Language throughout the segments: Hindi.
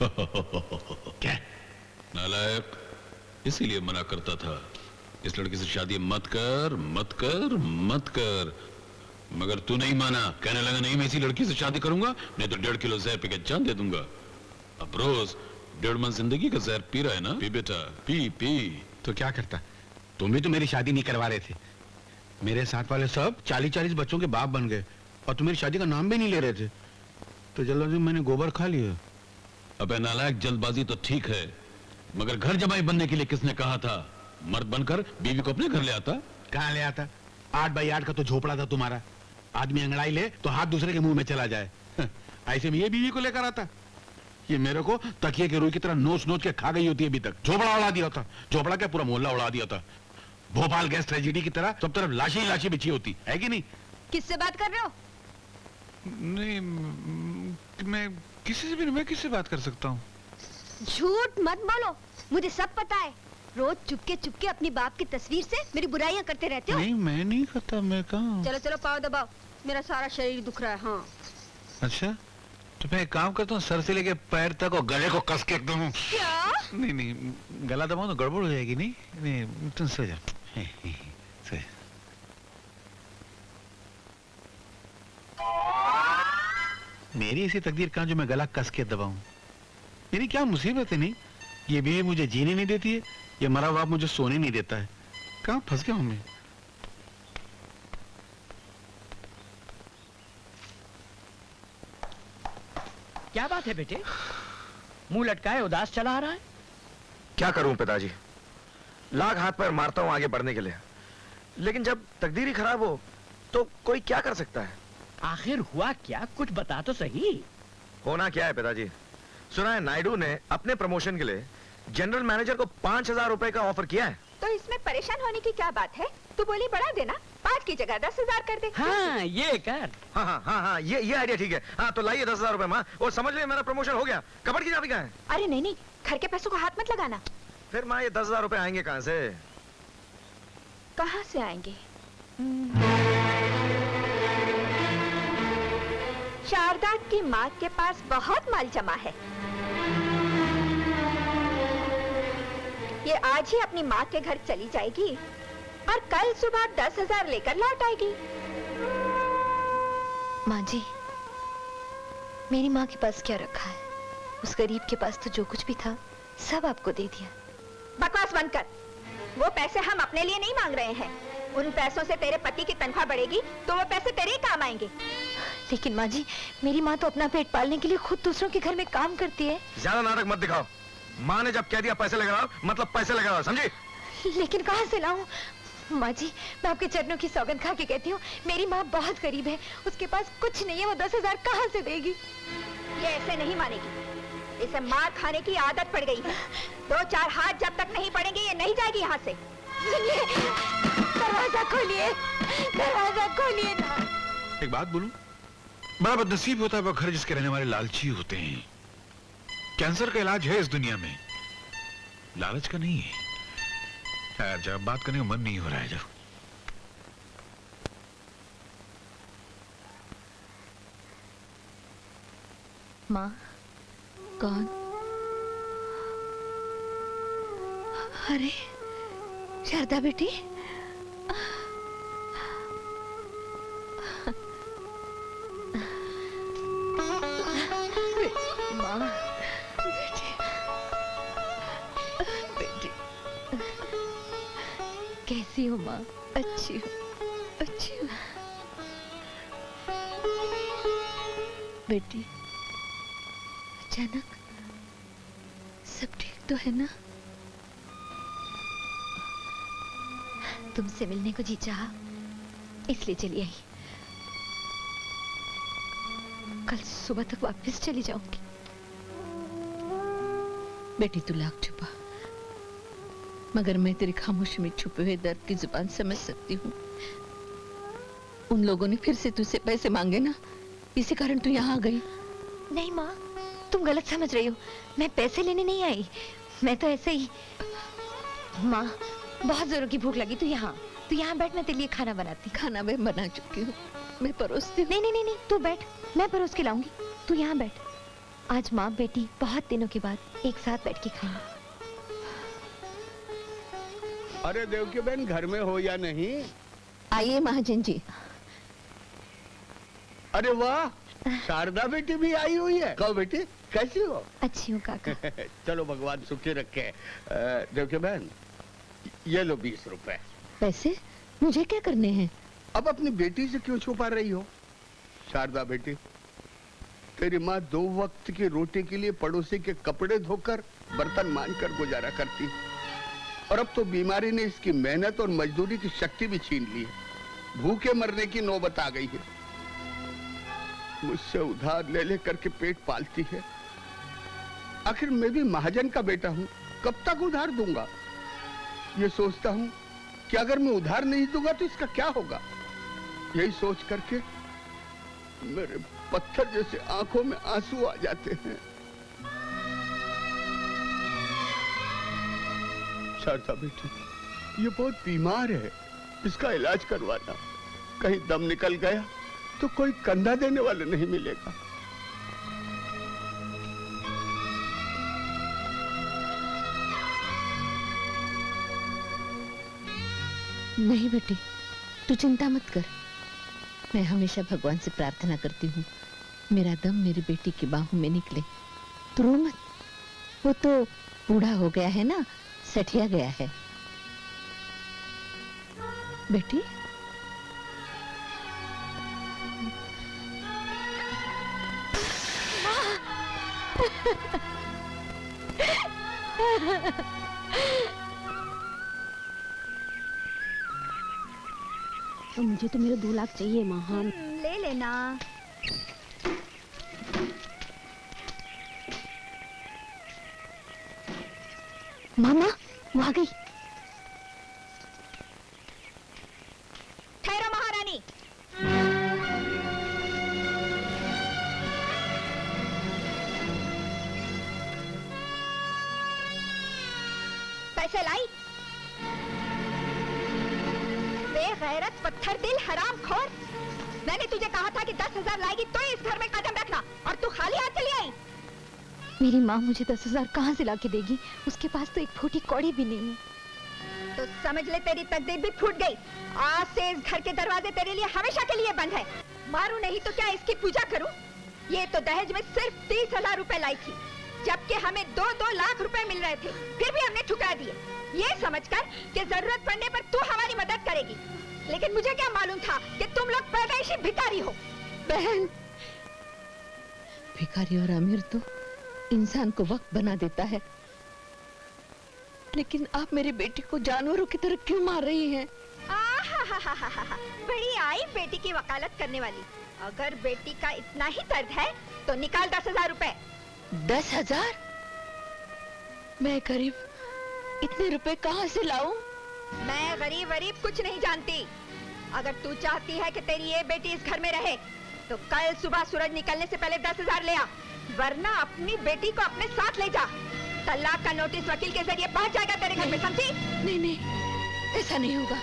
क्या नालायक, इसीलिए मना करता था इस लड़की से शादी मत कर मत कर मत कर, मगर तू नहीं माना। कहने लगा नहीं मैं इसी लड़की से शादी करूंगा, नहीं तो 1.5 किलो जहर पी के जान दे दूंगा। अब रोज 1.5 मन जिंदगी का जहर पी रहा है ना। पी बेटा पी पी। तो क्या करता, तुम भी तो मेरी शादी नहीं करवा रहे थे। मेरे साथ वाले सब 40-40 बच्चों के बाप बन गए और तुम मेरी शादी का नाम भी नहीं ले रहे थे, तो जल्दबाजी मैंने गोबर खा लिया। अबे नालायक, जल्दबाजी तो ठीक है, मगर घर जमाई बनने के लिए किसने कहा था? मर्द बनकर बीवी को अपने घर ले आता। कहाँ ले आता? 8x8 का तो झोपड़ा था तुम्हारा। आदमी अंगड़ाई ले तो हाथ दूसरे के मुंह में चला जाए। ऐसे में ये बीवी को लेकर आता। ये मेरे को तकिए के रुई की तरह नोच नोच के खा गई होती है अभी तक। झोपड़ा उड़ा दिया था, झोपड़ा क्या पूरा मोहल्ला उड़ा दिया था। भोपाल गैस ट्रेजेडी की तरह सब तरफ लाशी ही लाशी बिछी होती है कि नहीं? किससे बात कर रहे हो? नहीं, मैं किसी से भी नहीं। मैं किससे बात कर सकता हूँ? झूठ मत बोलो, मुझे सब पता है। रोज चुपके चुपके अपनी बाप की तस्वीर से मेरी बुराइयां करते रहते हो। नहीं, मैं नहीं करता। मैं कहाँ? चलो चलो पाँव दबाओ, मेरा सारा शरीर दुख रहा है। हाँ अच्छा, तो मैं एक काम करता हूँ, सर से लेके पैर तक और गले को कस के एकदम। क्या? नहीं नहीं, गला दबाऊं तो गड़बड़ हो जाएगी। नहीं नहीं, तुम सो जा। सो जा। मेरी ऐसी तकदीर कहाँ जो मैं गला कस के दबाऊं? मेरी क्या मुसीबत है? नहीं, ये भी मुझे जीने नहीं देती है, ये मरा बाप मुझे सोने नहीं देता है। कहाँ फंस गया हूं मैं? क्या बात है बेटे, मुंह लटकाए उदास चला आ रहा है? क्या करूं पिताजी, लाख हाथ पैर मारता हूं आगे बढ़ने के लिए, लेकिन जब तकदीर ही खराब हो तो कोई क्या कर सकता है? आखिर हुआ क्या, कुछ बता तो सही। होना क्या है पिताजी, सुना है नायडू ने अपने प्रमोशन के लिए जनरल मैनेजर को 5,000 रुपए का ऑफर किया है। तो इसमें परेशान होने की क्या बात है? तू बोली बढ़ा देना, 5 की जगह 10,000 कर दे। हाँ ये कर। हाँ, ये आइडिया ठीक है। हाँ तो लाइए 10,000 रुपए माँ, और समझ लिया मेरा प्रमोशन हो गया। कपड़ की चाबी कहाँ है? अरे नहीं नहीं, घर के पैसों को हाथ मत लगाना। फिर माँ ये 10,000 रुपए आएंगे कहाँ से? कहाँ से आएंगे? शारदा की माँ के पास बहुत माल जमा है। ये आज ही अपनी माँ के घर चली जाएगी और कल सुबह 10,000 लेकर लौट आएगी। माँ जी, मेरी माँ के पास क्या रखा है? उस गरीब के पास तो जो कुछ भी था सब आपको दे दिया। बकवास बंद कर। वो पैसे हम अपने लिए नहीं मांग रहे हैं। उन पैसों से तेरे पति की तनख्वाह बढ़ेगी तो वो पैसे तेरे ही काम आएंगे। लेकिन माँ जी, मेरी माँ तो अपना पेट पालने के लिए खुद दूसरों के घर में काम करती है। ज्यादा नाटक मत दिखाओ। माँ ने जब कह दिया पैसे लगाओ, मतलब पैसे लगाओ, समझी? लेकिन कहाँ से लाऊं? माँ जी, मैं आपके चरणों की सौगंध खा के कहती हूँ, मेरी माँ बहुत गरीब है, उसके पास कुछ नहीं है, वो 10,000 कहाँ से देगी? ये ऐसे नहीं मानेगी, इसे मार खाने की आदत पड़ गई है। 2-4 हाथ जब तक नहीं पड़ेंगे ये नहीं जाएगी यहाँ से। सुनिए, दरवाजा खोलिए, दरवाजा खोलिए ना। एक बात बोलूं, बड़ा बदनसीब होता है वो घर जिसके रहने वाले लालची होते हैं। कैंसर का इलाज है इस दुनिया में, लालच का नहीं है। यार जब बात करने का मन नहीं हो रहा है। जब माँ, कौन? अरे शारदा बेटी, माँ बेटी, कैसी हो माँ? अच्छी हो, अच्छी हो बेटी। अचानक सब ठीक तो है ना? तुमसे मिलने को जी चाहा, इसलिए चली आई। कल सुबह तक वापस चली जाऊंगी। बेटी तू लाख छुपा, मगर मैं तेरी खामोशी में छुपे हुए दर्द की जुबान समझ सकती हूँ। उन लोगों ने फिर से तुझसे पैसे मांगे ना, इसी कारण तू यहाँ आ गई। नहीं माँ, तुम गलत समझ रही हो, मैं पैसे लेने नहीं आई, मैं तो ऐसे ही। माँ, बहुत जोरों की भूख लगी, तू यहाँ बैठ, मैं तेरे लिए खाना बनाती। खाना मैं बना चुकी हूँ, मैं परोसती हूँ। नहीं, तू बैठ, मैं परोस के लाऊंगी, तू यहाँ बैठ। आज माँ बेटी बहुत दिनों के बाद एक साथ बैठ के खाएं। अरे देवकी बहन घर में हो या नहीं? आइए महाजन जी। अरे वाह, शारदा बेटी भी आई हुई है। कहो बेटी, कैसी हो? अच्छी हूँ काका। चलो भगवान सुखी रखे। देवकी बहन, ये लो 20 रुपए। पैसे मुझे क्या करने हैं? अब अपनी बेटी से क्यों छुपा रही हो? शारदा बेटी, तेरी माँ 2 वक्त की रोटी के लिए पड़ोसी के कपड़े धोकर बर्तन मांजकर गुजारा करती, और अब तो बीमारी ने इसकी मेहनत और मजदूरी की शक्ति भी छीन ली है। भूखे मरने की नौबत आ गई है। मुझसे उधार ले ले करके पेट पालती है। आखिर मैं भी महाजन का बेटा हूँ, कब तक उधार दूंगा? ये सोचता हूँ कि अगर मैं उधार नहीं दूंगा तो इसका क्या होगा। यही सोच करके मेरे पत्थर जैसे आंखों में आंसू आ जाते हैं। शारदा बेटी, ये बहुत बीमार है, इसका इलाज करवाना। कहीं दम निकल गया तो कोई कंधा देने वाला नहीं मिलेगा। नहीं बेटी, तू चिंता मत कर। मैं हमेशा भगवान से प्रार्थना करती हूँ मेरा दम मेरी बेटी की बाहों में निकले। तू रो मत, वो तो बूढ़ा हो गया है ना, सठिया गया है। बेटी मुझे तो मेरा 2 लाख चाहिए माँ। हाँ ले लेना। मामा वो आ गई। ठहरो महारानी। पैसे लाई? बेगैरत, पत्थर दिल, हराम खोर। मैंने तुझे कहा था कि 10,000 लाएगी तो इस घर में कदम रखना, और तू खाली हाथ चली आई। मेरी माँ मुझे 10,000 कहाँ से लाके देगी? उसके पास तो एक फूटी कौड़ी भी नहीं है। तो समझ ले तेरी तकदीर भी फूट गई। आज से इस घर के दरवाजे तेरे लिए हमेशा के लिए बंद है। मारूं नहीं तो क्या इसकी पूजा करूं? ये तो दहेज में सिर्फ 30,000 रुपए लाई थी, जबकि हमें 2-2 लाख रुपए मिल रहे थे, फिर भी हमने ठुकरा दिए, ये समझकर कि जरूरत पड़ने पर तू हमारी मदद करेगी। लेकिन मुझे क्या मालूम था कि तुम लोग पैदाइशी भिखारी हो। बहन, भिखारी और अमीर तो इंसान को वक्त बना देता है, लेकिन आप मेरी बेटी को जानवरों की तरह क्यों मार रही हैं? आहाहाहाहा, बड़ी आई बेटी की वकालत करने वाली। अगर बेटी का इतना ही दर्द है तो निकाल 10,000 रुपए। 10,000? मैं गरीब इतने रुपए कहाँ से लाऊं? मैं गरीब वरीब कुछ नहीं जानती। अगर तू चाहती है कि तेरी ये बेटी इस घर में रहे तो कल सुबह सूरज निकलने से पहले 10,000 ले आ, वरना अपनी बेटी को अपने साथ ले जा। तलाक का नोटिस वकील के जरिए पहुंच जाएगा तेरे घर में, समझी? नहीं नहीं, ऐसा नहीं होगा।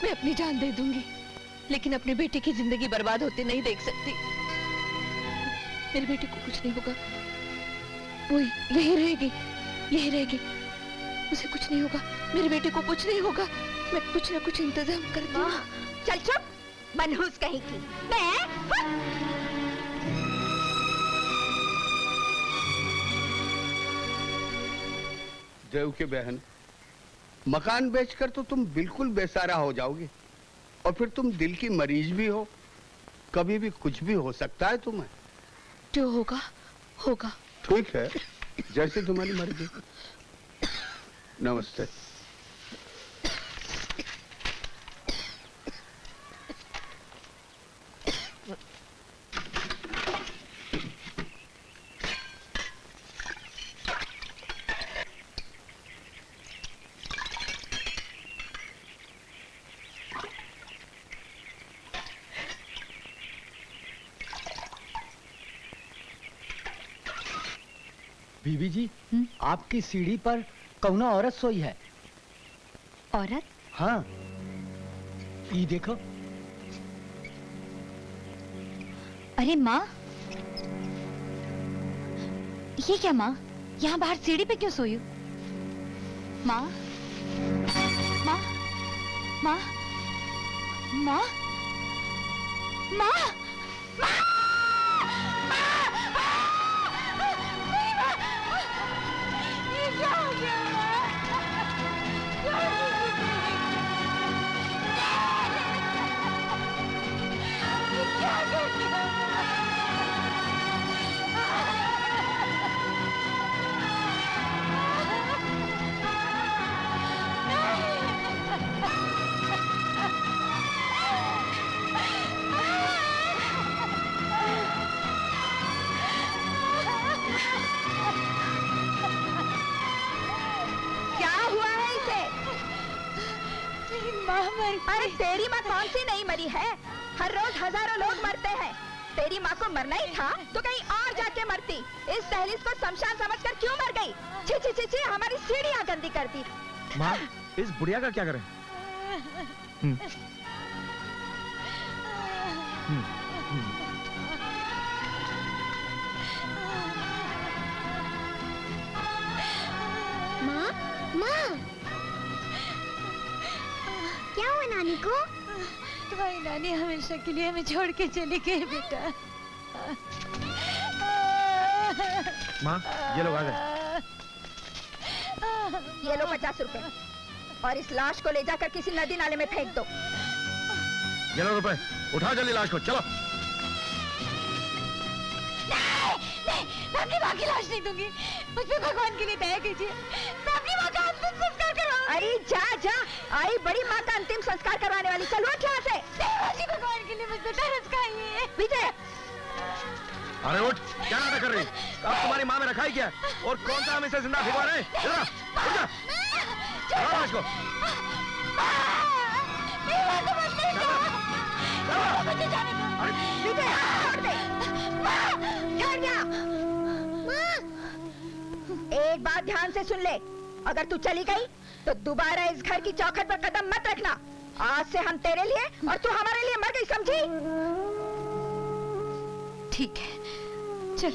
मैं अपनी जान दे दूंगी, लेकिन अपनी बेटी की जिंदगी बर्बाद होते नहीं देख सकती। मेरी बेटी को कुछ नहीं होगा, वो यही रहेगी, यही रहेगी। उसे कुछ नहीं होगा, मेरी बेटी को कुछ नहीं होगा। मैं कुछ ना कुछ इंतजाम करती हूँ। चल चुप, मनहूस कहीं की। देव की बहन, मकान बेचकर तो तुम बिल्कुल बेसहारा हो जाओगी, और फिर तुम दिल की मरीज भी हो। कभी भी कुछ भी हो सकता है तुम्हें। जो होगा होगा। ठीक है, जैसे तुम्हारी मर्जी। नमस्ते। बीबी जी, आपकी सीढ़ी पर कौना औरत सोई है? औरत? हाँ, ये देखो। अरे माँ, ये क्या माँ, यहाँ बाहर सीढ़ी पे क्यों सोई हो? माँ, माँ, माँ, माँ, माँ, माँ, ये क्या हो गया? क्या कर दिया? क्या हुआ है इसे? माँ मर गई। अरे तेरी माँ कौन सी नहीं मरी है? हर रोज हजारों लोग मरते हैं। तेरी माँ को मरना ही था तो कहीं और जाके मरती। इस दहलीज को शमशान समझकर क्यों मर गई? छी छी छी छी, हमारी सीढ़ियाँ गंदी कर दी। माँ, इस बुढ़िया का क्या करें? माँ, माँ, क्या हुआ नानी को? तुम्हारी नानी हमेशा के लिए हमें छोड़ के चली गई बेटा। माँ, ये लोग आ गए। ये लो 50 रुपए और इस लाश को ले जाकर किसी नदी नाले में फेंक दो। ये लो रुपए, उठाओ जल्दी लाश को, चलो। नहीं, मैं अपनी माँ की लाश नहीं दूंगी। मुझ पे भगवान के लिए दया कीजिए। मैं अपनी माँ का अंतिम संस्कार करवाऊंगी। अरे जा जा, आई बड़ी माँ का अंतिम संस्कार करवाने वाली। चलो उठ यहाँ से। देवाजी भगवान के लिए मुझ पे तरस खाइए। विजय, अरे उठ, क्या नाटक कर रही? अब तुम्हारी माँ में रखा ही क्या? और कौन सा हम इसे जिंदा भिगवा रहे हैं? इधर आ, उठ जा। उठाओ लाश को। विजय, छोड़ दे। माँ, छोड़ जा। एक बात ध्यान से सुन ले, अगर तू चली गई तो दोबारा इस घर की चौखट पर कदम मत रखना। आज से हम तेरे लिए और तू हमारे लिए मर गई, समझी? ठीक है, चल।